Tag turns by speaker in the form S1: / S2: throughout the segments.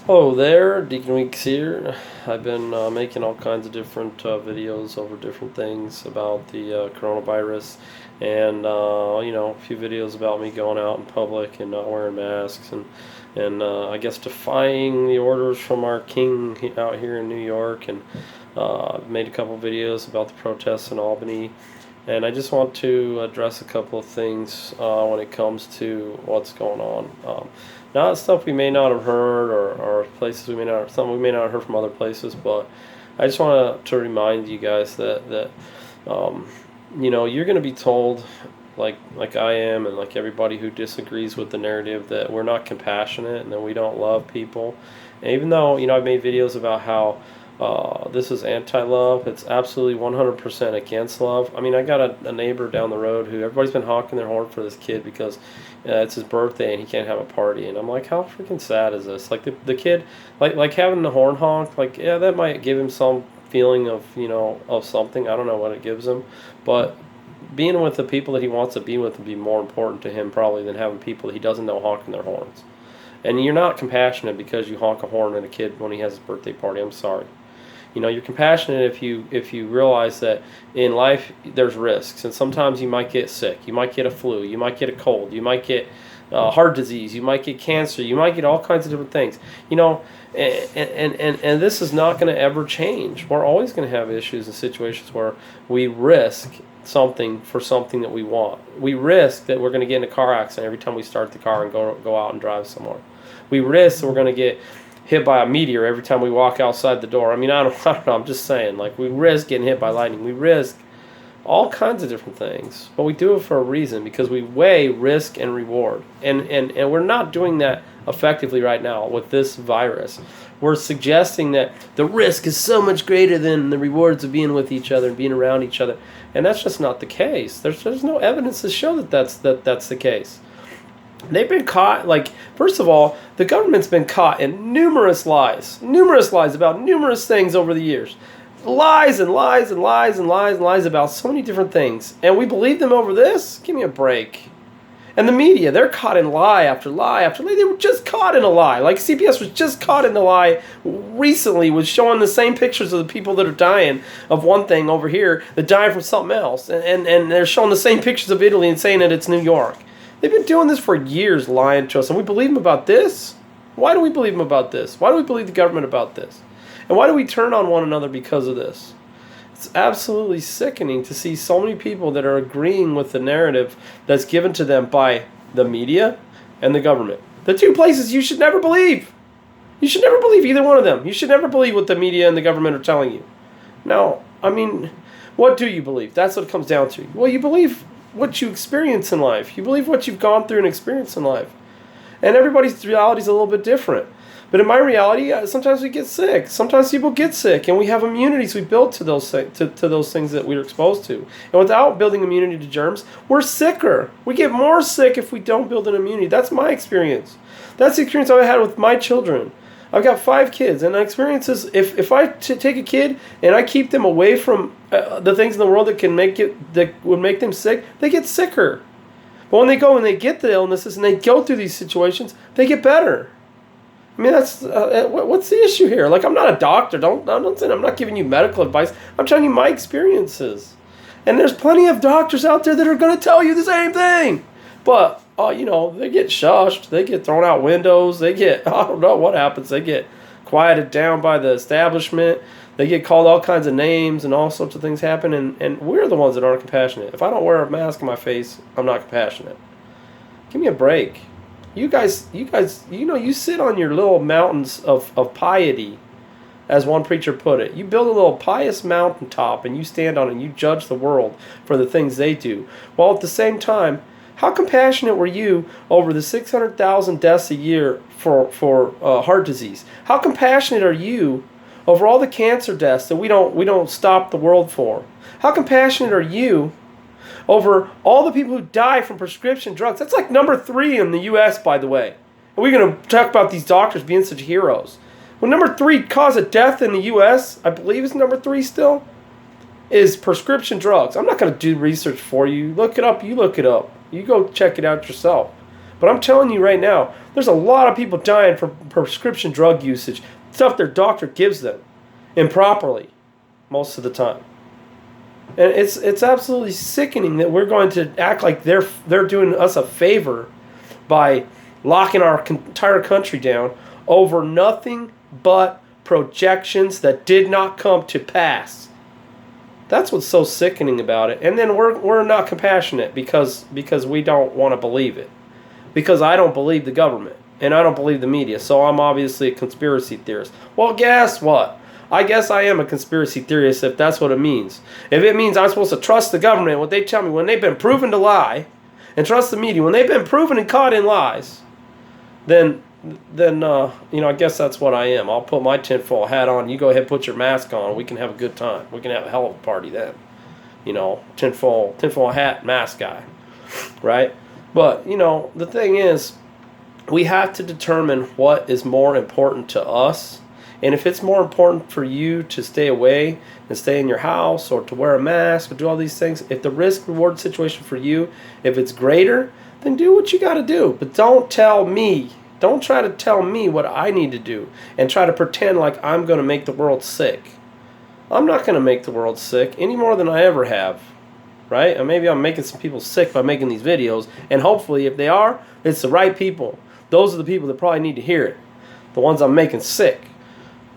S1: Hello there, Deacon Weeks here. I've been making all kinds of different videos over different things about the coronavirus, and a few videos about me going out in public and not wearing masks, and I guess defying the orders from our king out here in New York, and I've made a couple videos about the protests in Albany, and I just want to address a couple of things when it comes to what's going on. Not stuff we may not have heard, or places something we may not have heard from other places, but I just want to remind you guys that you're going to be told, like I am, and like everybody who disagrees with the narrative, that we're not compassionate and that we don't love people. And even though I've made videos about how this is anti-love, it's absolutely 100% against love. I mean, I got a neighbor down the road who everybody's been honking their horn for this kid because it's his birthday and he can't have a party. And I'm like, how freaking sad is this? Like the kid, like having the horn honk, like, yeah, that might give him some feeling of, of something. I don't know what it gives him, but being with the people that he wants to be with would be more important to him probably than having people that he doesn't know honking their horns. And you're not compassionate because you honk a horn at a kid when he has his birthday party. I'm sorry. You're compassionate if you realize that in life there's risks, and sometimes you might get sick, you might get a flu, you might get a cold, you might get heart disease, you might get cancer, you might get all kinds of different things. And this is not going to ever change. We're always going to have issues and situations where we risk something for something that we want. We risk that we're going to get in a car accident every time we start the car and go out and drive somewhere. We risk that we're going to get hit by a meteor every time we walk outside the door. I mean, I don't know. I'm just saying, like, we risk getting hit by lightning. We risk all kinds of different things, but we do it for a reason, because we weigh risk and reward. And we're not doing that effectively right now with this virus. We're suggesting that the risk is so much greater than the rewards of being with each other and being around each other. And that's just not the case. There's no evidence to show that that's the case. They've been caught, first of all, the government's been caught in numerous lies about numerous things over the years. Lies and lies and lies and lies and lies about so many different things. And we believe them over this? Give me a break. And the media, they're caught in lie after lie after lie. They were just caught in a lie. Like CBS was just caught in a lie recently, was showing the same pictures of the people that are dying of one thing over here that dying from something else. And they're showing the same pictures of Italy and saying that it's New York. They've been doing this for years, lying to us, and we believe them about this? Why do we believe them about this? Why do we believe the government about this? And why do we turn on one another because of this? It's absolutely sickening to see so many people that are agreeing with the narrative that's given to them by the media and the government. The two places you should never believe. You should never believe either one of them. You should never believe what the media and the government are telling you. Now, I mean, what do you believe? That's what it comes down to. Well, you believe what you experience in life. You believe what you've gone through and experienced in life. And everybody's reality is a little bit different. But in my reality, sometimes we get sick. Sometimes people get sick, and we have immunities we build to those things that we're exposed to. And without building immunity to germs, we're sicker. We get more sick if we don't build an immunity. That's my experience. That's the experience I've had with my children. I've got 5 kids, and the experience is if I take a kid and I keep them away from the things in the world that would make them sick, they get sicker. But when they go and they get the illnesses and they go through these situations, they get better. I mean, that's what's the issue here? Like, I'm not a doctor. Don't say I'm not giving you medical advice. I'm telling you my experiences. And there's plenty of doctors out there that are going to tell you the same thing. But they get shushed. They get thrown out windows. They get, I don't know what happens. They get quieted down by the establishment. They get called all kinds of names, and all sorts of things happen. And we're the ones that aren't compassionate. If I don't wear a mask on my face, I'm not compassionate. Give me a break. You guys, you sit on your little mountains of piety, as one preacher put it. You build a little pious mountaintop, and you stand on it, and you judge the world for the things they do. While at the same time, how compassionate were you over the 600,000 deaths a year for heart disease? How compassionate are you over all the cancer deaths that we don't stop the world for? How compassionate are you over all the people who die from prescription drugs? That's like number 3 in the U.S., by the way. And we're going to talk about these doctors being such heroes. Well, number 3 cause of death in the U.S., I believe is number 3 still, is prescription drugs. I'm not going to do research for you. Look it up. You look it up. You go check it out yourself. But I'm telling you right now, There's a lot of people dying from prescription drug usage, stuff their doctor gives them improperly most of the time. And it's absolutely sickening that we're going to act like they're doing us a favor by locking our entire country down over nothing but projections that did not come to pass. That's what's so sickening about it. And then we're not compassionate because we don't want to believe it. Because I don't believe the government and I don't believe the media. So I'm obviously a conspiracy theorist. Well, guess what? I guess I am a conspiracy theorist if that's what it means. If it means I'm supposed to trust the government, what they tell me when they've been proven to lie, and trust the media when they've been proven and caught in lies, then I guess that's what I am. I'll put my tinfoil hat on. You go ahead, put your mask on. We can have a good time. We can have a hell of a party then. Tinfoil hat, mask guy, right? But the thing is, we have to determine what is more important to us. And if it's more important for you to stay away and stay in your house or to wear a mask or do all these things, if the risk-reward situation for you, if it's greater, then do what you got to do. But don't tell me. Don't try to tell me what I need to do and try to pretend like I'm going to make the world sick. I'm not going to make the world sick any more than I ever have, right? And maybe I'm making some people sick by making these videos. And hopefully, if they are, it's the right people. Those are the people that probably need to hear it. The ones I'm making sick.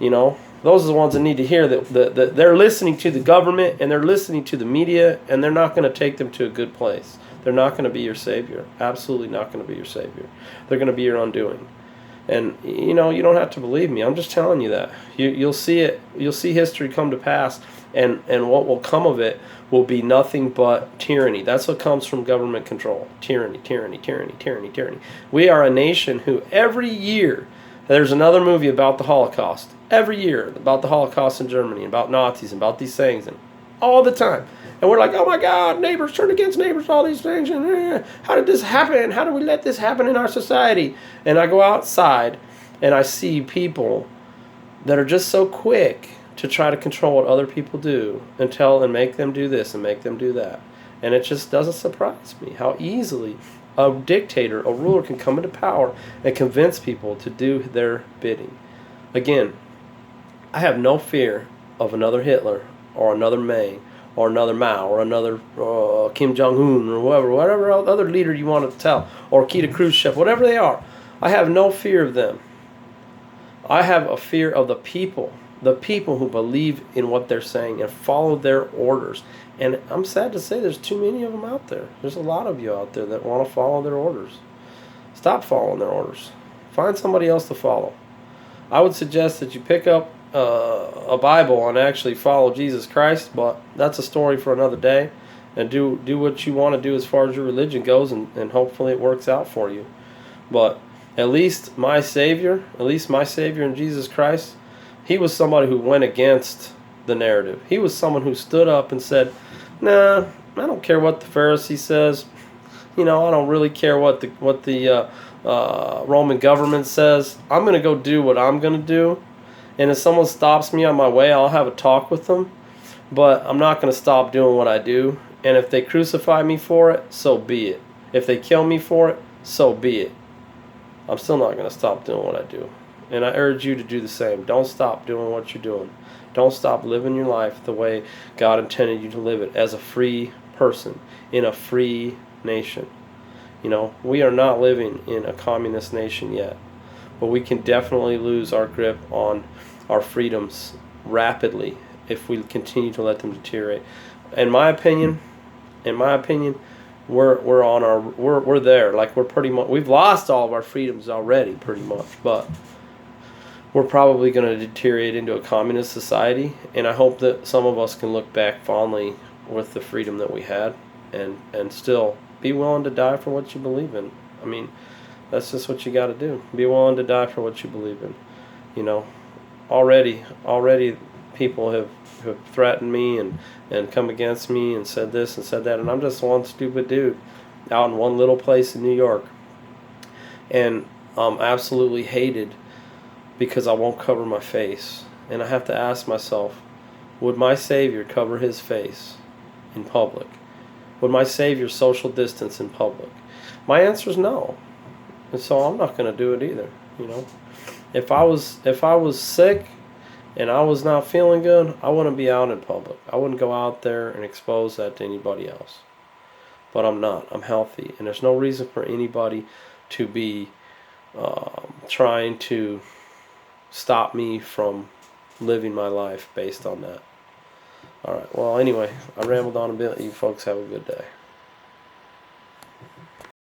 S1: Those are the ones that need to hear that they're listening to the government and they're listening to the media, and they're not going to take them to a good place. They're not going to be your savior. Absolutely not going to be your savior. They're going to be your undoing. And you don't have to believe me. I'm just telling you that. You'll see it. You'll see history come to pass, and what will come of it will be nothing but tyranny. That's what comes from government control. Tyranny, tyranny, tyranny, tyranny, tyranny. We are a nation who every year there's another movie about the Holocaust. Every year about the Holocaust in Germany, about Nazis, about these things, and all the time. And we're like, oh my God, neighbors turn against neighbors, all these things. And how did this happen? How do we let this happen in our society? And I go outside and I see people that are just so quick to try to control what other people do and make them do this and make them do that. And it just doesn't surprise me how easily a dictator, a ruler can come into power and convince people to do their bidding. Again, I have no fear of another Hitler or another Meng or another Mao or another Kim Jong-un or whatever other leader you want to tell, or Nikita Khrushchev, whatever they are. I have no fear of them. I have a fear of the people who believe in what they're saying and follow their orders. And I'm sad to say there's too many of them out there. There's a lot of you out there that want to follow their orders. Stop following their orders. Find somebody else to follow. I would suggest that you pick up a Bible and actually follow Jesus Christ, but that's a story for another day. And do what you want to do as far as your religion goes, and hopefully it works out for you. But at least my Savior in Jesus Christ, he was somebody who went against the narrative. He was someone who stood up and said, nah, I don't care what the Pharisee says. I don't really care what the Roman government says. I'm going to go do what I'm going to do. And if someone stops me on my way, I'll have a talk with them. But I'm not going to stop doing what I do. And if they crucify me for it, so be it. If they kill me for it, so be it. I'm still not going to stop doing what I do. And I urge you to do the same. Don't stop doing what you're doing. Don't stop living your life the way God intended you to live it, as a free person in a free nation. We are not living in a communist nation yet, but we can definitely lose our grip on our freedoms rapidly if we continue to let them deteriorate. In my opinion, we're there. Like, we're pretty much, we've lost all of our freedoms already, pretty much, but we're probably going to deteriorate into a communist society. And I hope that some of us can look back fondly with the freedom that we had, and still be willing to die for what you believe in. I mean, that's just what you got to do. Be willing to die for what you believe in. Already people have threatened me and come against me and said this and said that, and I'm just one stupid dude out in one little place in New York, and I'm absolutely hated because I won't cover my face. And I have to ask myself, would my Savior cover his face in public? Would my Savior social distance in public? My answer is no. And so I'm not going to do it either. You know, if I was sick and I was not feeling good, I wouldn't be out in public. I wouldn't go out there and expose that to anybody else. But I'm not. I'm healthy, and there's no reason for anybody to be trying to stop me from living my life based on that. All right. Well, anyway, I rambled on a bit. You folks have a good day.